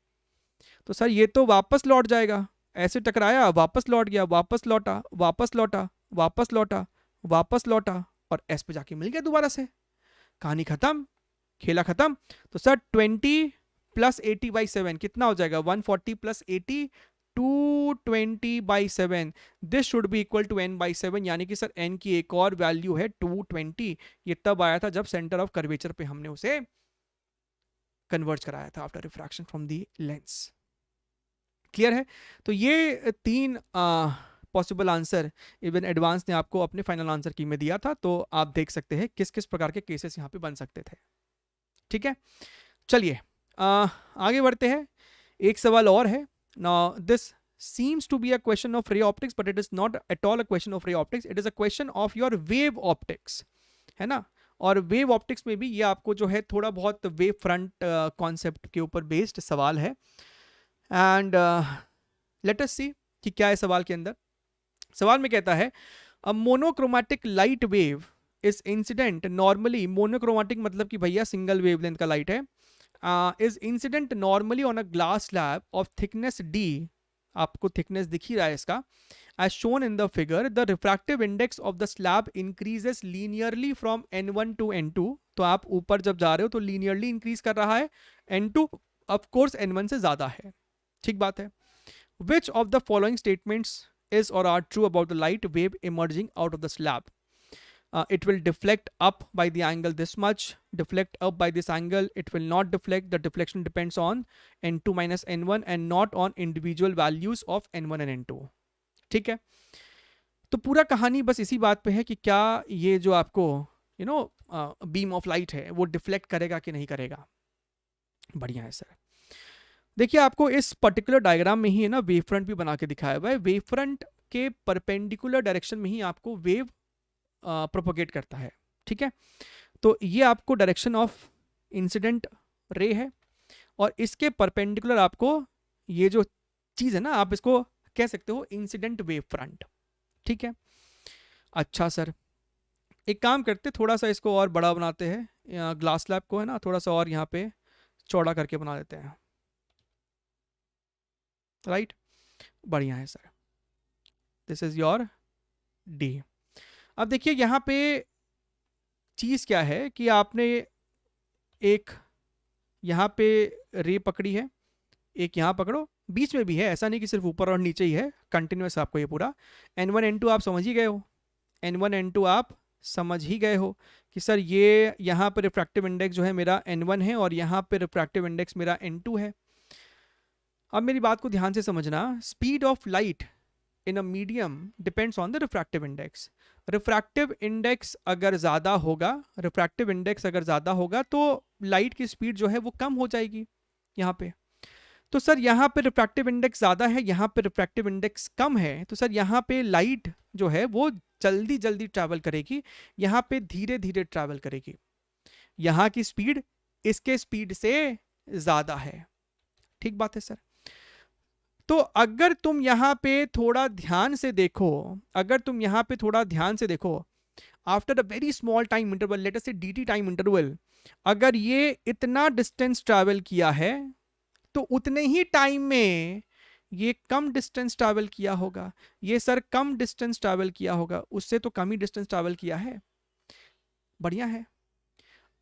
तो सर ये तो वापस लौट जाएगा, ऐसे टकराया वापस लौट गया, वापस लौटा, वापस लौटा, वापस लौटा, वापस लौटा, और एस पे जाके मिल गया दोबारा से, कहानी खत्म, खेला खत्म। तो सर 20 प्लस 80/7 कितना हो जाएगा, 140 plus 80, 220/7। This should be equal to n/7, यानी कि सर n की एक और वैल्यू है 220। ये तब आया था जब सेंटर ऑफ कर्वेचर पे हमने उसे कन्वर्ज कराया था after refraction from the lens. Clear है? तो ये 3 पॉसिबल आंसर इवन एडवांस ने आपको अपने फाइनल आंसर की में दिया था, तो आप देख सकते हैं किस किस प्रकार के केसेस यहाँ पे बन सकते थे। ठीक है, चलिए आगे बढ़ते हैं। एक सवाल और है। Now this seems to be a question of ray optics, but it is not at all a question of ray optics. It is a question of your wave optics, है ना? और वेव ऑप्टिक्स में भी ये आपको जो है थोड़ा बहुत वेव फ्रंट कॉन्सेप्ट के ऊपर बेस्ड सवाल है। एंड लेट अस सी कि क्या है सवाल के अंदर। सवाल में कहता है a monochromatic light wave is incident normally, monochromatic मतलब कि भैया सिंगल वेवलेंथ का लाइट है, is incident normally on a glass slab of thickness d, आपको थिकनेस दिख ही रहा है इसका, as shown in the figure the refractive index of the slab increases linearly from n1 to n2। तो आप ऊपर जब जा रहे हो तो linearly इंक्रीज कर रहा है, n2 of course n1 से ज्यादा है, ठीक बात है। Which of the following statements is or are true about the light wave emerging out of the slab? It will deflect up by the angle this much, deflect up by this angle, it will not deflect, the deflection depends on n2 minus n1 and not on individual values of n1 and n2। ठीक है, तो पूरा कहानी बस इसी बात पे है कि क्या ये जो आपको बीम ऑफ लाइट है वो डिफ्लेक्ट करेगा कि नहीं करेगा। बढ़िया है सर। देखिए आपको इस पर्टिकुलर डायग्राम में ही है ना वेव फ्रंट भी बना के दिखाया हुआ है। वेव फ्रंट के परपेंडिकुलर डायरेक्शन में ही आपको वेव प्रोपोगेट करता है, ठीक है। तो ये आपको डायरेक्शन ऑफ इंसिडेंट रे है और इसके परपेंडिकुलर आपको ये जो चीज है ना, आप इसको कह सकते हो इंसिडेंट वेव फ्रंट, ठीक है। अच्छा सर, एक काम करते, थोड़ा सा इसको और बड़ा बनाते हैं, ग्लास स्लैब को है ना थोड़ा सा और यहाँ पे चौड़ा करके बना देते हैं, राइट। बढ़िया है sir, this is your D. अब देखिए यहाँ पे चीज क्या है कि आपने एक यहाँ पे रे पकड़ी है, एक यहाँ पकड़ो, बीच में भी है, ऐसा नहीं कि सिर्फ ऊपर और नीचे ही है, कंटिन्यूअस आपको ये पूरा n1 n2 आप समझ ही गए हो, n1 n2 आप समझ ही गए हो कि सर ये यहाँ पे रिफ्रैक्टिव इंडेक्स जो है मेरा n1 है और यहाँ पे रिफ्रैक्टिव इंडेक्स मेरा n2 है। अब मेरी बात को ध्यान से समझना, speed of light in a medium depends on the refractive index. Refractive index अगर ज़्यादा होगा, रिफ्रैक्टिव इंडेक्स अगर ज़्यादा होगा तो लाइट की स्पीड जो है वो कम हो जाएगी यहाँ पे। तो सर यहाँ पे रिफ्रैक्टिव इंडेक्स ज़्यादा है, यहाँ पे रिफ्रैक्टिव इंडेक्स कम है, तो सर यहाँ पे लाइट जो है वो जल्दी जल्दी ट्रैवल करेगी, यहाँ पे धीरे धीरे ट्रैवल करेगी। यहाँ की स्पीड इसके स्पीड से ज़्यादा है, ठीक बात है सर। तो अगर तुम यहाँ पे थोड़ा ध्यान से देखो, अगर तुम यहाँ पे थोड़ा ध्यान से देखो, after a very small time interval, let us से dt टाइम इंटरवल, अगर ये इतना डिस्टेंस ट्रैवल किया है तो उतने ही टाइम में ये कम डिस्टेंस ट्रैवल किया होगा, ये सर कम डिस्टेंस ट्रैवल किया होगा, उससे तो कम ही डिस्टेंस ट्रैवल किया है। बढ़िया है।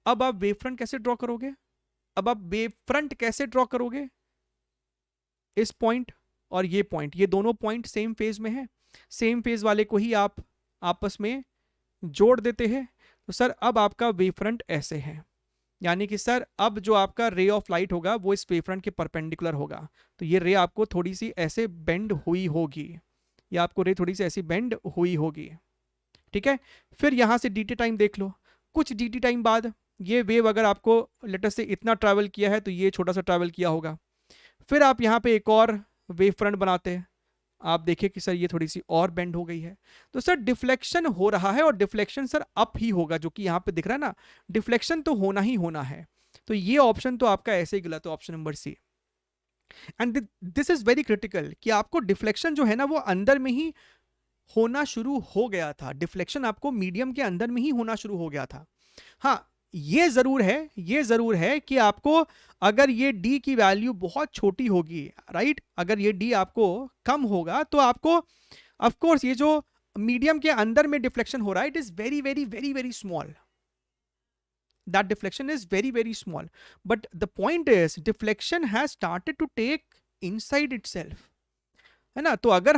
अब आप वेव फ्रंट कैसे ड्रॉ करोगे? अब आप वेव फ्रंट कैसे ड्रॉ करोगे? इस पॉइंट और ये पॉइंट, ये दोनों पॉइंट सेम फेज में है, सेम फेज वाले को ही आप आपस में जोड़ देते हैं। तो सर अब आपका वेव फ्रंट ऐसे है, यानी कि सर अब जो आपका रे ऑफ लाइट होगा वो इस वेव फ्रंट के परपेंडिकुलर होगा, तो ये रे आपको थोड़ी सी ऐसे बेंड हुई होगी, या आपको रे थोड़ी सी ऐसी बेंड हुई होगी, ठीक है। फिर यहाँ से dt टाइम देख लो, कुछ dt टाइम बाद ये वेव अगर आपको लेटर से इतना ट्रैवल किया है तो ये छोटा सा ट्रैवल किया होगा। फिर आप यहाँ पे एक और वेव फ्रंट बनाते हैं, आप देखिए कि सर ये थोड़ी सी और बेंड हो गई है, तो सर डिफ्लेक्शन हो रहा है और डिफ्लेक्शन सर अप ही होगा, जो कि यहाँ पे दिख रहा है ना, डिफ्लेक्शन तो होना ही होना है। तो ये ऑप्शन तो आपका ऐसे ही गलत है, option number C. And this is very critical कि आपको डिफ्लेक्शन जो है ना वो अंदर में ही होना शुरू हो गया था, डिफ्लेक्शन आपको मीडियम के अंदर में ही होना शुरू हो गया था। हाँ, ये जरूर है कि आपको अगर ये डी की वैल्यू बहुत छोटी होगी, राइट, अगर ये डी आपको कम होगा तो आपको ऑफ कोर्स ये जो मीडियम के अंदर में डिफ्लेक्शन हो रहा है, it is very very very very small, that deflection is very very small, but the point is deflection has started to take inside itself, है ना। तो अगर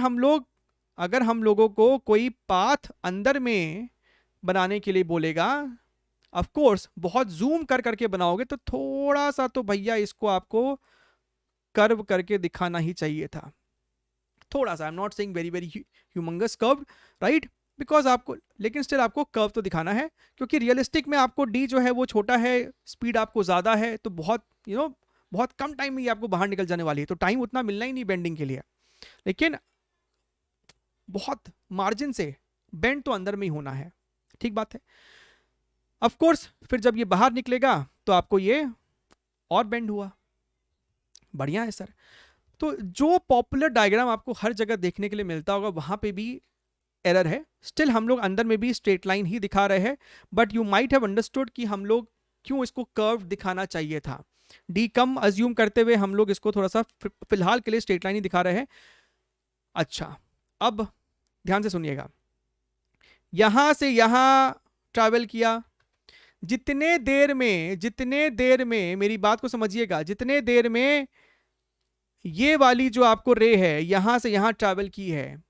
हम लोगों को कोई पाथ अंदर में बनाने के लिए बोलेगा, ऑफ कोर्स बहुत जूम कर करके बनाओगे तो थोड़ा सा तो भैया इसको आपको कर्व करके दिखाना ही चाहिए था, थोड़ा सा। I am not saying very very humongous curve, right, because आपको, लेकिन स्टिल आपको कर्व तो दिखाना है, क्योंकि रियलिस्टिक में आपको डी जो है वो छोटा है, स्पीड आपको ज़्यादा है, तो बहुत बहुत कम टाइम में ही आपको बाहर निकल जाने वाली है, तो टाइम उतना मिलना ही नहीं बेंडिंग के लिए, लेकिन बहुत मार्जिन से बेंड तो अंदर में ही होना है, ठीक बात है। ऑफ कोर्स फिर जब ये बाहर निकलेगा तो आपको ये और बेंड हुआ, बढ़िया है सर। तो जो पॉपुलर डायग्राम आपको हर जगह देखने के लिए मिलता होगा वहां पे भी एरर है, स्टिल हम लोग अंदर में भी स्ट्रेट लाइन ही दिखा रहे हैं, but you might have understood कि हम लोग क्यों इसको कर्व दिखाना चाहिए था। डी कम अज्यूम करते हुए हम लोग इसको थोड़ा सा फिलहाल के लिए स्ट्रेट लाइन ही दिखा रहे हैं। अच्छा, अब ध्यान से सुनिएगा, यहां से यहां ट्रैवल किया, जितने देर में मेरी बात को समझिएगा, जितने देर में ये वाली जो आपको रे है यहां से यहां ट्रैवल की है,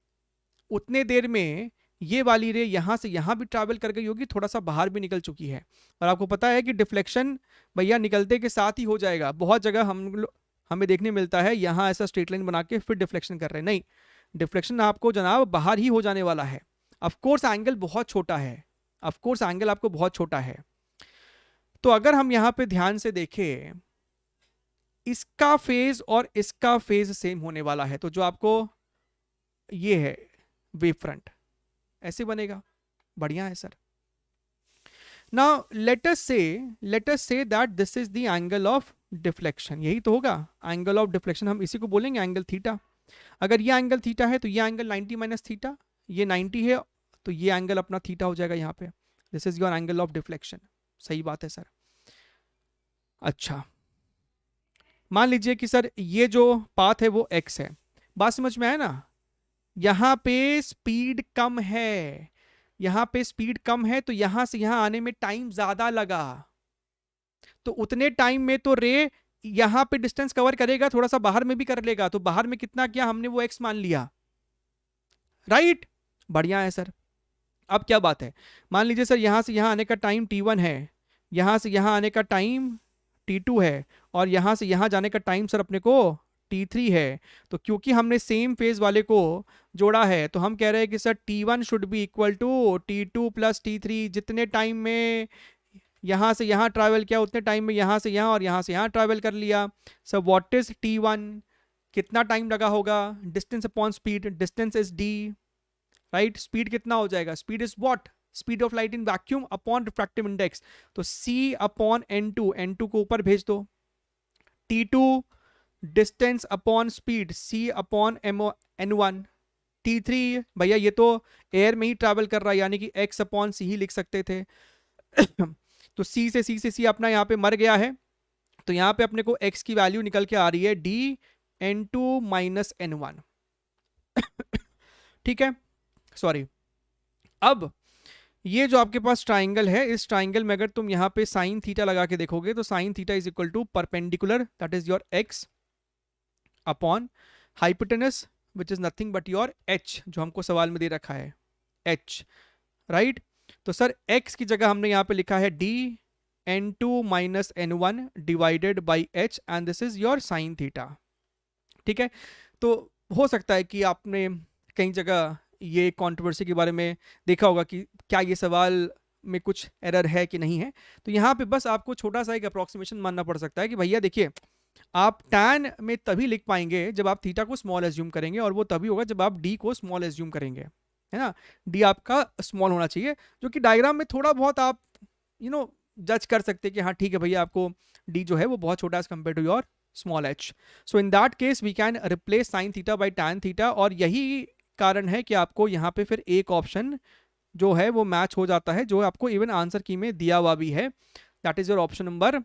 उतने देर में ये वाली रे यहां से यहां भी ट्रैवल कर गई होगी, थोड़ा सा बाहर भी निकल चुकी है। और आपको पता है कि डिफ्लेक्शन भैया निकलते के साथ ही हो जाएगा, बहुत जगह हमें देखने मिलता है यहां ऐसा स्ट्रेट लाइन बना के फिर डिफ्लेक्शन कर रहे हैं, नहीं, डिफ्लेक्शन आपको जनाब बाहर ही हो जाने वाला है। ऑफकोर्स एंगल बहुत छोटा है, ऑफकोर्स एंगल आपको बहुत छोटा है। तो अगर हम यहां पे ध्यान से देखें, इसका फेज और इसका फेज सेम होने वाला है, तो जो आपको ये है वेव फ्रंट ऐसे बनेगा, बढ़िया है sir. Now let us say that this is the angle of deflection, यही तो होगा एंगल ऑफ डिफ्लेक्शन, हम इसी को बोलेंगे एंगल थीटा। अगर ये एंगल थीटा है तो ये एंगल 90 माइनस थीटा, ये 90 है तो ये एंगल अपना थीटा हो जाएगा यहाँ पे, this is your angle of deflection. सही बात है सर। अच्छा, मान लीजिए कि सर ये जो पाथ है वो x है, बात समझ में आया ना। यहां पे स्पीड कम है, यहां पे स्पीड कम है, तो यहां से यहां आने में टाइम ज्यादा लगा, तो उतने टाइम में तो रे यहां पे डिस्टेंस कवर करेगा, थोड़ा सा बाहर में भी कर लेगा, तो बाहर में कितना किया हमने, वो x मान लिया, राइट, बढ़िया है सर। अब क्या बात है, मान लीजिए सर यहां से यहां आने का टाइम t1 है, यहां से यहां आने का टाइम t2 है, और यहां से यहां जाने का टाइम सर अपने को t3 है। तो क्योंकि हमने सेम फेज वाले को जोड़ा है तो हम कह रहे हैं कि sir t1 should be equal to t2 plus t3, जितने टाइम में यहां से यहां ट्रैवल किया उतने टाइम में यहां से यहां और यहां से यहां ट्रैवल कर लिया। सर व्हाट इज t1, कितना टाइम लगा होगा, distance upon speed, distance is d, right, speed कितना हो जाएगा, speed is what, speed of light in vacuum upon refractive index, तो c अपॉन n2 को ऊपर भेज दो, t2 distance upon speed c upon n1, t3 भैया ये तो एयर में ही ट्रैवल कर रहा है यानी कि x अपॉन c ही लिख सकते थे तो c से c अपना यहाँ पे मर गया है, तो यहाँ पे अपने को x की वैल्यू निकल के आ रही है d n2 माइनस n1 ठीक है, सॉरी। अब ये जो आपके पास ट्राइंगल है, इस ट्राइंगल में अगर तुम यहाँ पे साइन थीटा लगा के देखोगे तो sine theta is equal to perpendicular, that is your x upon hypotenuse which is nothing but your h, जो हमको सवाल में दे रखा है h, राइट। तो सर x की जगह हमने यहाँ पे लिखा है d n2 minus n1 divided by h and this is your sine theta, ठीक है। तो हो सकता है कि आपने कई जगह ये कंट्रोवर्सी के बारे में देखा होगा कि क्या ये सवाल में कुछ एरर है कि नहीं है, तो यहाँ पे बस आपको छोटा सा एक अप्रोक्सीमेशन मानना पड़ सकता है कि भैया देखिए आप tan में तभी लिख पाएंगे जब आप थीटा को स्मॉल एज्यूम करेंगे, और वो तभी होगा जब आप d को स्मॉल एज्यूम करेंगे, है ना। d आपका स्मॉल होना चाहिए, जो कि डायग्राम में थोड़ा बहुत आप जज कर सकते हैं कि हाँ ठीक है भैया आपको d जो है वो बहुत छोटा as compare to your small h। So in that case we can replace sine theta by tan theta, और यही कारण है कि आपको यहाँ पे फिर एक ऑप्शन जो है वो मैच हो जाता है जो आपको इवन आंसर की में दिया हुआ भी है। That is your option number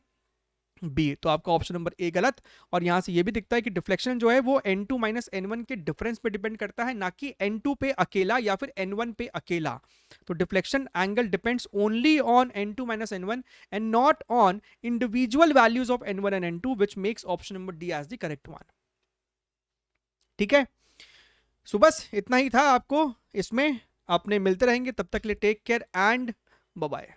B. तो आपका ऑप्शन नंबर ए गलत। और यहां से ये भी दिखता है कि डिफ्लेक्शन जो है वो n2 माइनस n1 के डिफरेंस पे डिपेंड करता है, ना कि n2 पे अकेला या फिर n1 पे अकेला। तो deflection angle depends only on n2 minus n1 and not on individual values of n1 and n2, which makes option number D as the correct one. ठीक है, सो बस इतना ही था आपको इसमें। आपने मिलते रहेंगे, तब तक के लिए take care and bye bye.